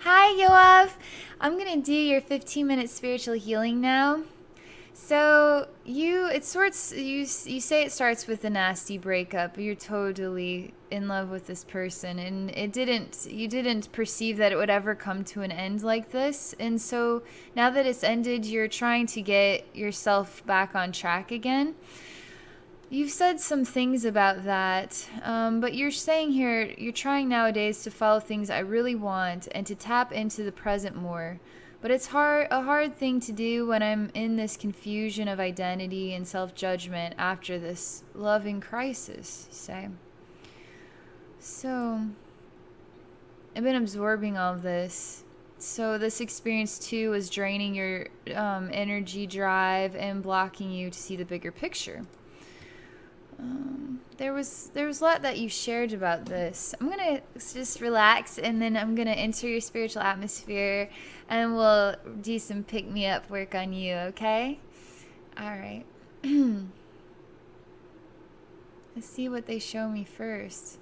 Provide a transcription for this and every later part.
Hi, Yoav. I'm gonna do your 15-minute spiritual healing now. So you say it starts with a nasty breakup. You're totally in love with this person, and you didn't perceive that it would ever come to an end like this. And so now that it's ended, you're trying to get yourself back on track again. You've said some things about that, but you're saying here you're trying nowadays to follow things I really want and to tap into the present more. But it's a hard thing to do when I'm in this confusion of identity and self judgment after this loving crisis, you say. So, I've been absorbing all of this. So, this experience too is draining your energy drive and blocking you to see the bigger picture. There was a lot that you shared about this. I'm gonna just relax, and then I'm gonna enter your spiritual atmosphere, and we'll do some pick me up work on you. Okay? All right. Let's see what they show me first.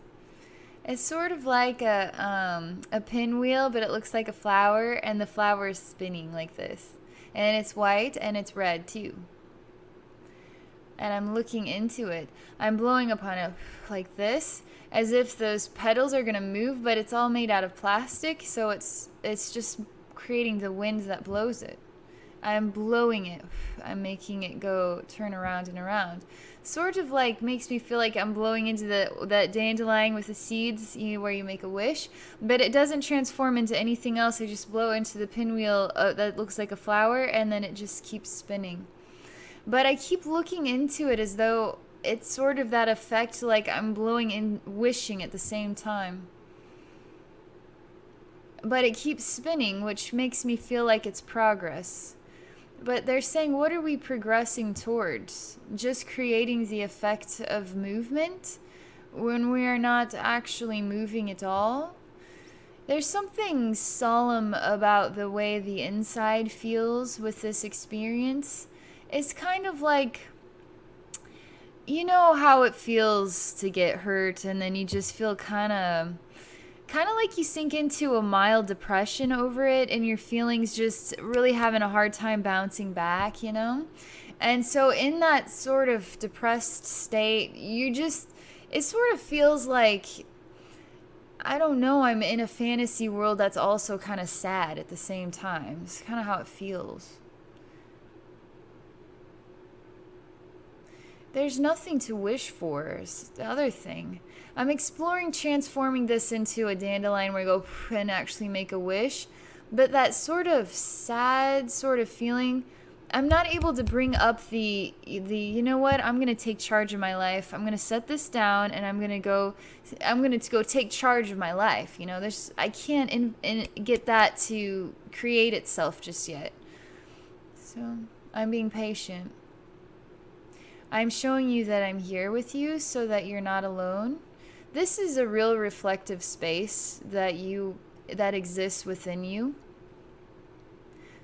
It's sort of like a pinwheel, but it looks like a flower, and the flower is spinning like this, and it's white and it's red too. And I'm looking into it. I'm blowing upon it like this, as if those petals are gonna move, but it's all made out of plastic, so it's just creating the wind that blows it. I'm blowing it. I'm making it go turn around and around. Sort of like makes me feel like I'm blowing into that dandelion with the seeds, where you make a wish, but it doesn't transform into anything else. I just blow into the pinwheel that looks like a flower, and then it just keeps spinning. But I keep looking into it as though it's sort of that effect, like I'm blowing and wishing at the same time. But it keeps spinning, which makes me feel like it's progress. But they're saying, what are we progressing towards? Just creating the effect of movement when we are not actually moving at all? There's something solemn about the way the inside feels with this experience. It's kind of like, you know how it feels to get hurt, and then you just feel kind of like you sink into a mild depression over it, and your feelings just really having a hard time bouncing back. And so in that sort of depressed state, it sort of feels like, I don't know, I'm in a fantasy world that's also kind of sad at the same time. It's kind of how it feels. There's nothing to wish for, is the other thing. I'm exploring transforming this into a dandelion where I go and actually make a wish. But that sort of sad sort of feeling, I'm not able to bring up you know what, I'm going to take charge of my life. I'm going to set this down, and I'm going to go take charge of my life. I can't get that to create itself just yet. So I'm being patient. I'm showing you that I'm here with you so that you're not alone. This is a real reflective space that exists within you.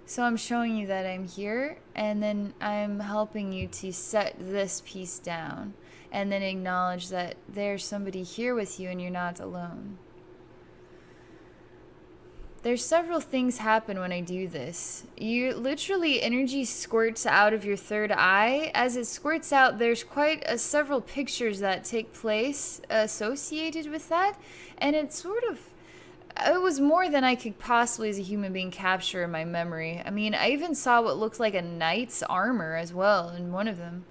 So I'm showing you that I'm here, and then I'm helping you to set this piece down, and then acknowledge that there's somebody here with you and you're not alone. There's several things happen when I do this. Literally, energy squirts out of your third eye. As it squirts out, there's quite several pictures that take place associated with that. And it was more than I could possibly as a human being capture in my memory. I mean, I even saw what looked like a knight's armor as well in one of them.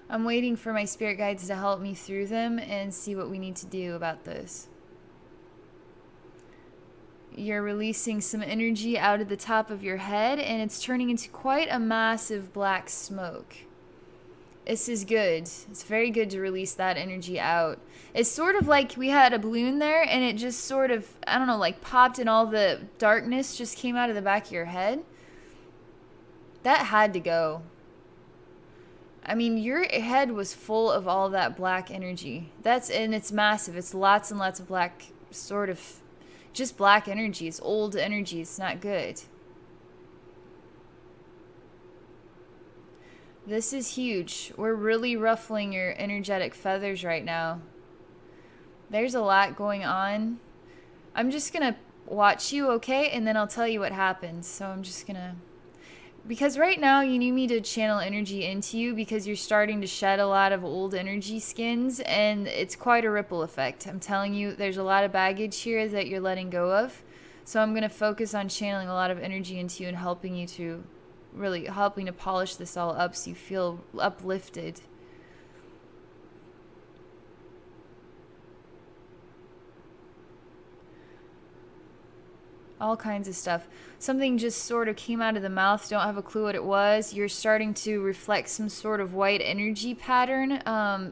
I'm waiting for my spirit guides to help me through them and see what we need to do about this. You're releasing some energy out of the top of your head, and it's turning into quite a massive black smoke. This is good. It's very good to release that energy out. It's sort of like we had a balloon there, and it just sort of, I don't know, like popped, and all the darkness just came out of the back of your head. That had to go. I mean, your head was full of all that black energy. And it's massive. It's lots and lots of black, sort of, just black energy. It's old energy. It's not good. This is huge. We're really ruffling your energetic feathers right now. There's a lot going on. I'm just gonna watch you, okay? And then I'll tell you what happens. So I'm just gonna. Because right now you need me to channel energy into you because you're starting to shed a lot of old energy skins and it's quite a ripple effect. I'm telling you, there's a lot of baggage here that you're letting go of. So I'm going to focus on channeling a lot of energy into you and helping you to really helping to polish this all up so you feel uplifted. All kinds of stuff. Something just sort of came out of the mouth, don't have a clue what it was. You're starting to reflect some sort of white energy pattern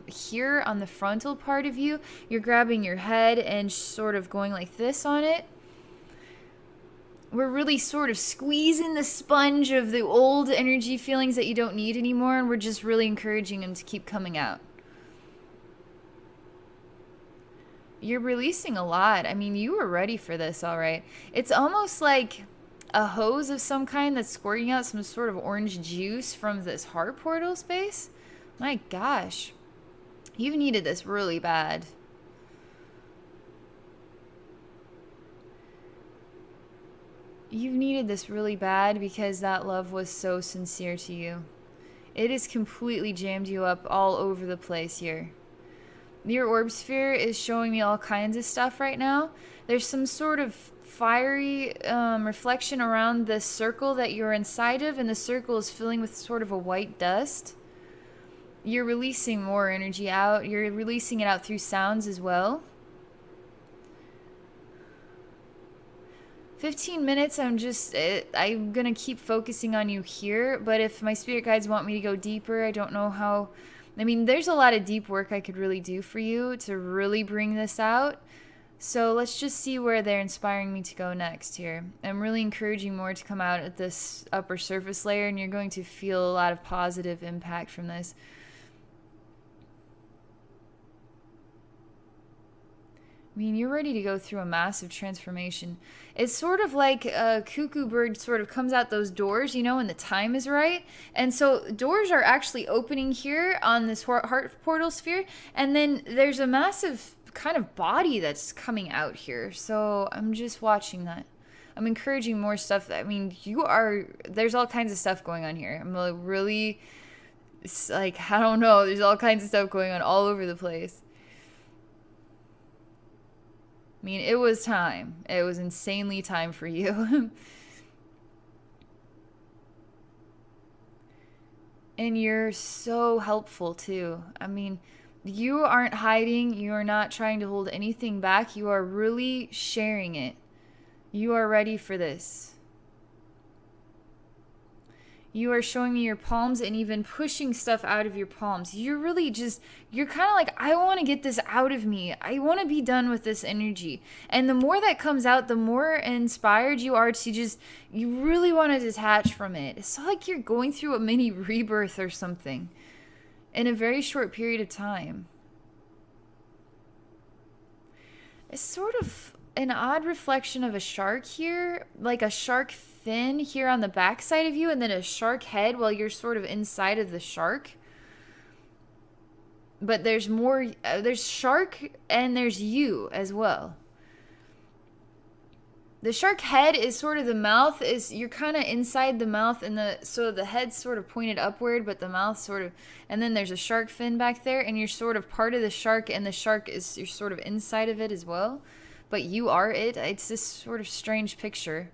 here on the frontal part of you. You're grabbing your head and sort of going like this on it. We're really sort of squeezing the sponge of the old energy feelings that you don't need anymore, and we're just really encouraging them to keep coming out. You're releasing a lot. I mean, you were ready for this, all right. It's almost like a hose of some kind that's squirting out some sort of orange juice from this heart portal space. My gosh. You've needed this really bad. You've needed this really bad because that love was so sincere to you. It has completely jammed you up all over the place here. Your orb sphere is showing me all kinds of stuff right now. There's some sort of fiery reflection around the circle that you're inside of, and the circle is filling with sort of a white dust. You're releasing more energy out. You're releasing it out through sounds as well. 15 minutes, I'm going to keep focusing on you here, but if my spirit guides want me to go deeper, I don't know how. I mean, there's a lot of deep work I could really do for you to really bring this out. So let's just see where they're inspiring me to go next here. I'm really encouraging more to come out at this upper surface layer, and you're going to feel a lot of positive impact from this. I mean, you're ready to go through a massive transformation. It's sort of like a cuckoo bird sort of comes out those doors, you know, when the time is right. And so doors are actually opening here on this heart portal sphere. And then there's a massive kind of body that's coming out here. So I'm just watching that. I'm encouraging more stuff. I mean, there's all kinds of stuff going on here. I'm really, it's like, I don't know. There's all kinds of stuff going on all over the place. I mean, it was time. It was insanely time for you. And you're so helpful too. I mean, you aren't hiding. You are not trying to hold anything back. You are really sharing it. You are ready for this. You are showing me your palms and even pushing stuff out of your palms. You're really you're kind of like, I want to get this out of me. I want to be done with this energy. And the more that comes out, the more inspired you are to you really want to detach from it. It's like you're going through a mini rebirth or something in a very short period of time. It's sort of an odd reflection of a shark here, like a shark fin here on the back side of you, and then a shark head while you're sort of inside of the shark. But there's more, there's shark and there's you as well. The shark head is sort of the mouth you're kind of inside the mouth, and so the head's sort of pointed upward, but the mouth sort of, and then there's a shark fin back there, and you're sort of part of the shark, and the shark you're sort of inside of it as well. But you are it. It's this sort of strange picture.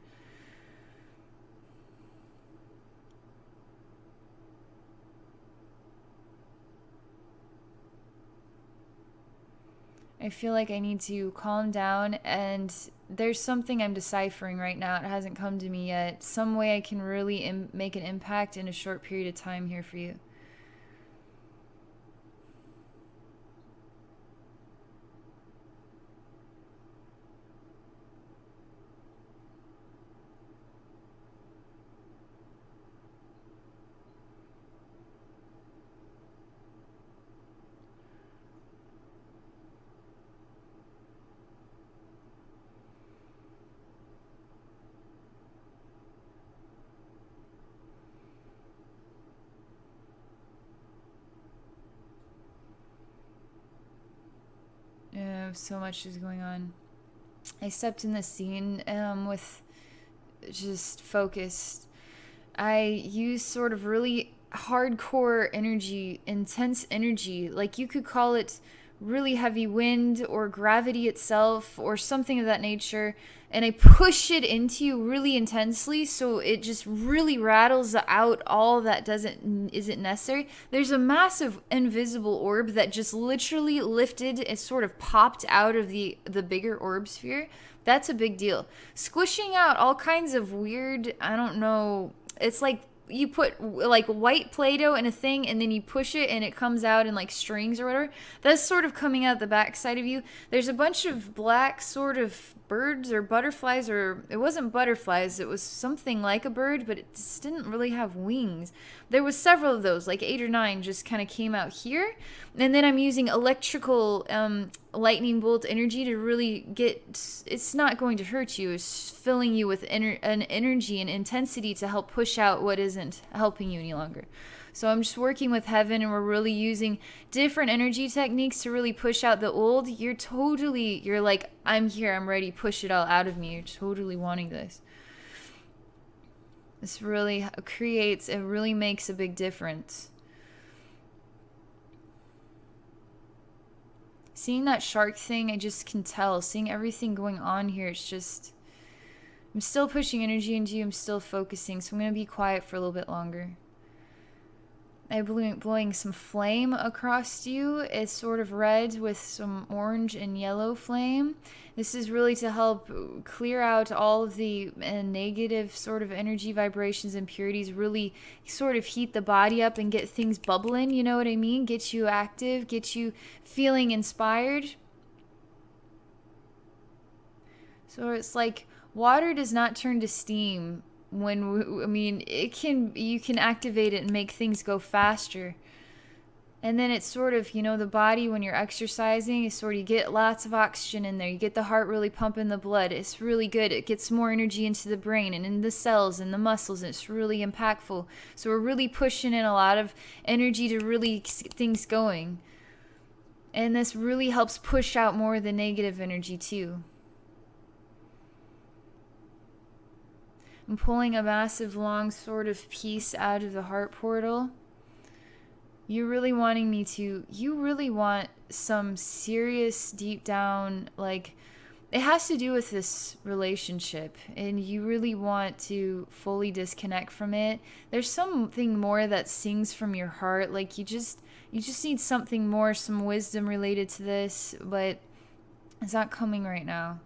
I feel like I need to calm down, and there's something I'm deciphering right now. It hasn't come to me yet. Some way I can really make an impact in a short period of time here for you. so much is going on. I stepped in the scene with just focused. I use sort of really hardcore energy, intense energy. Like you could call it really heavy wind or gravity itself or something of that nature. And I push it into you really intensely so it just really rattles out all that isn't necessary. There's a massive invisible orb that just literally lifted and sort of popped out of the bigger orb sphere. That's a big deal. Squishing out all kinds of weird, I don't know, it's like you put like white Play-Doh in a thing and then you push it and it comes out in like strings or whatever. That's sort of coming out the backside of you. There's a bunch of black sort of birds or butterflies, or it wasn't butterflies, it was something like a bird, but it just didn't really have wings. There was several of those, like 8 or 9 just kind of came out here. And then I'm using electrical lightning bolt energy to really get, it's not going to hurt you, it's filling you with an energy and intensity to help push out what isn't helping you any longer. So I'm just working with heaven, and we're really using different energy techniques to really push out the old. You're like, I'm here, I'm ready, push it all out of me. You're totally wanting this. This really it really makes a big difference. Seeing that shark thing, I just can tell. Seeing everything going on here, it's just, I'm still pushing energy into you, I'm still focusing, so I'm going to be quiet for a little bit longer. I'm blowing some flame across you. It's sort of red with some orange and yellow flame. This is really to help clear out all of the negative sort of energy vibrations, impurities, really sort of heat the body up and get things bubbling, you know what I mean? Get you active, get you feeling inspired. So it's like water does not turn to steam you can activate it and make things go faster. And then it's sort of, the body when you're exercising is sort of, you get lots of oxygen in there. You get the heart really pumping the blood. It's really good. It gets more energy into the brain and in the cells and the muscles. And it's really impactful. So we're really pushing in a lot of energy to really get things going. And this really helps push out more of the negative energy too. I'm pulling a massive long sort of piece out of the heart portal. You really want some serious deep down, like, it has to do with this relationship, and you really want to fully disconnect from it. There's something more that sings from your heart, like you just need something more, some wisdom related to this, but it's not coming right now.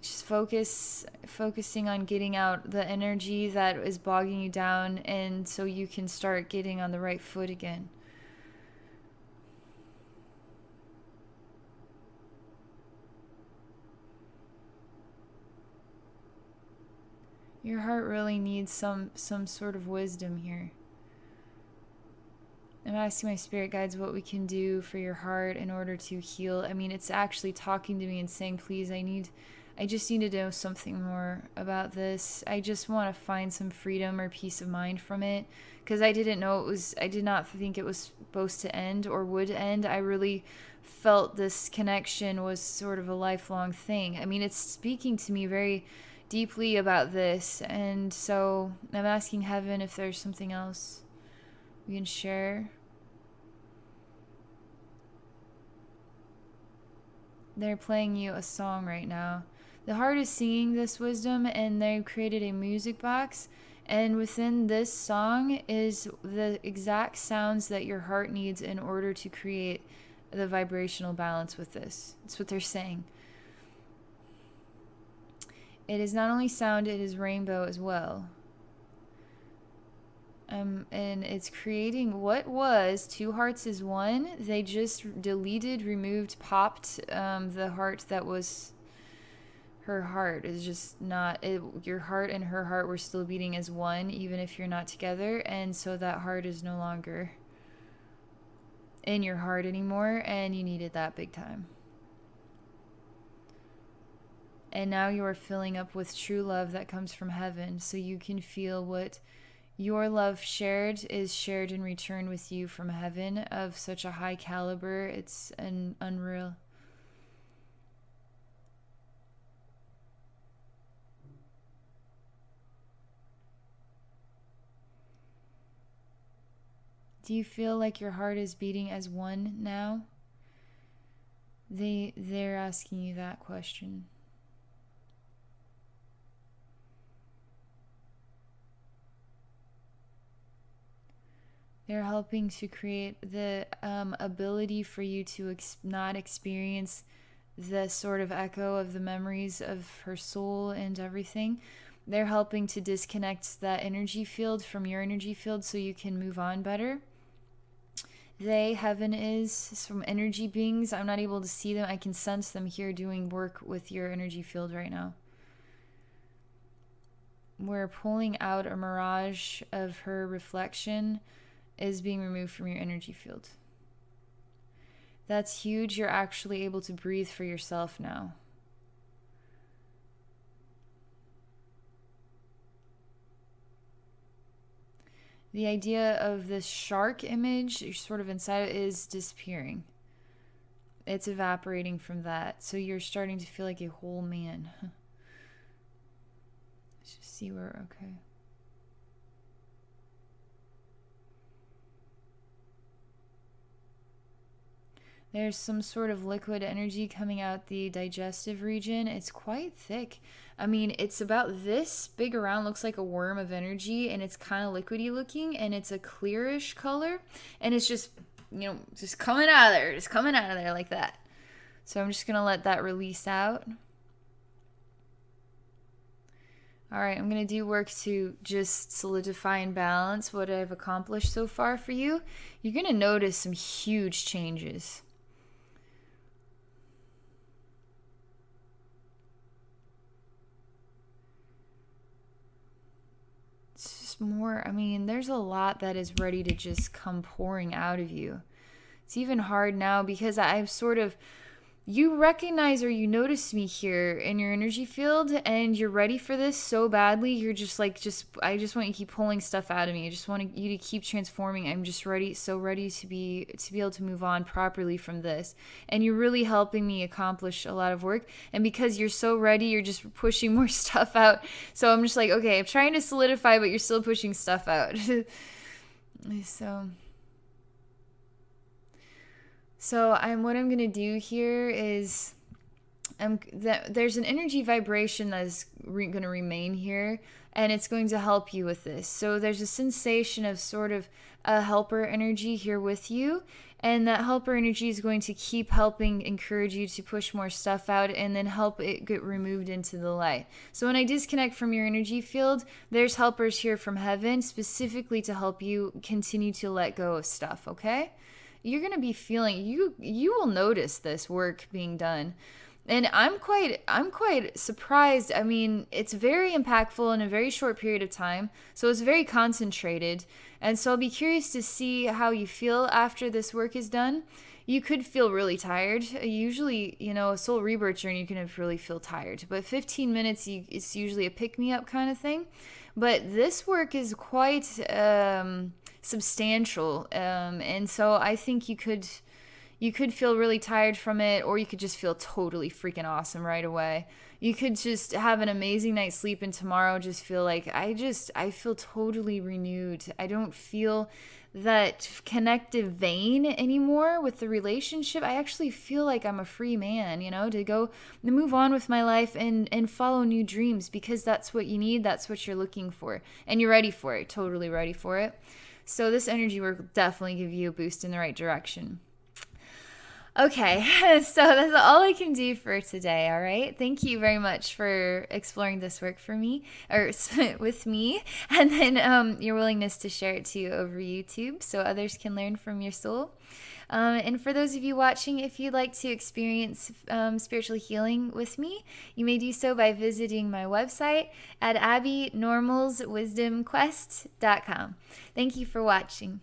Just focusing on getting out the energy that is bogging you down, and so you can start getting on the right foot again. Your heart really needs some sort of wisdom here. I'm asking my spirit guides what we can do for your heart in order to heal. I mean, it's actually talking to me and saying, please, I just need to know something more about this. I just want to find some freedom or peace of mind from it, because I did not think it was supposed to end or would end. I really felt this connection was sort of a lifelong thing. I mean, it's speaking to me very deeply about this, and so I'm asking heaven if there's something else we can share. They're playing you a song right now. The heart is singing this wisdom, and they've created a music box, and within this song is the exact sounds that your heart needs in order to create the vibrational balance with this. That's what they're saying. It is not only sound, it is rainbow as well. And it's creating what was 2 hearts is 1. They just deleted, removed, popped the heart that was her heart. Is just not it. Your heart and her heart were still beating as 1, even if you're not together, and so that heart is no longer in your heart anymore, and you needed that big time. And now you are filling up with true love that comes from heaven, so you can feel what your love shared is shared in return with you from heaven of such a high caliber. It's unreal. Do you feel like your heart is beating as one now? They're asking you that question. They're helping to create the ability for you to not experience the sort of echo of the memories of her soul and everything. They're helping to disconnect that energy field from your energy field so you can move on better. Heaven is from energy beings. I'm not able to see them. I can sense them here doing work with your energy field right now. We're pulling out a mirage of her reflection is being removed from your energy field. That's huge. You're actually able to breathe for yourself now. The idea of this shark image sort of inside is disappearing. It's evaporating from that. So you're starting to feel like a whole man. Let's just see where, okay. There's some sort of liquid energy coming out the digestive region. It's quite thick. I mean, it's about this big around, looks like a worm of energy, and it's kind of liquidy looking, and it's a clearish color, and it's just, just coming out of there, like that. So I'm just going to let that release out. All right, I'm going to do work to just solidify and balance what I've accomplished so far for you. You're going to notice some huge changes. More, there's a lot that is ready to just come pouring out of you. It's even hard now because I've sort of, you recognize or you notice me here in your energy field and you're ready for this so badly. You're just like, I just want you to keep pulling stuff out of me. I just want you to keep transforming. I'm just ready, so ready to be able to move on properly from this. And you're really helping me accomplish a lot of work. And because you're so ready, you're just pushing more stuff out. So I'm just like, okay, I'm trying to solidify, but you're still pushing stuff out. So what I'm going to do here is there's an energy vibration that is going to remain here, and it's going to help you with this. So there's a sensation of sort of a helper energy here with you, and that helper energy is going to keep helping encourage you to push more stuff out and then help it get removed into the light. So when I disconnect from your energy field, there's helpers here from heaven specifically to help you continue to let go of stuff, okay? You're going to be feeling, you will notice this work being done. And I'm quite surprised. It's very impactful in a very short period of time. So it's very concentrated. And so I'll be curious to see how you feel after this work is done. You could feel really tired. Usually, a soul rebirth journey, you can really feel tired. But 15 minutes, it's usually a pick-me-up kind of thing. But this work is quite substantial, and so I think you could feel really tired from it, or you could just feel totally freaking awesome right away. You could just have an amazing night's sleep and tomorrow just feel like I feel totally renewed. I don't feel that connective vein anymore with the relationship. I actually feel like I'm a free man, to move on with my life and follow new dreams, because that's what you need. That's what you're looking for, and you're ready for it, totally ready for it. So this energy work will definitely give you a boost in the right direction. Okay, so that's all I can do for today, all right? Thank you very much for exploring this work for me, or with me, and then your willingness to share it too over YouTube so others can learn from your soul. And for those of you watching, if you'd like to experience spiritual healing with me, you may do so by visiting my website at abbynormalswisdomquest.com. Thank you for watching.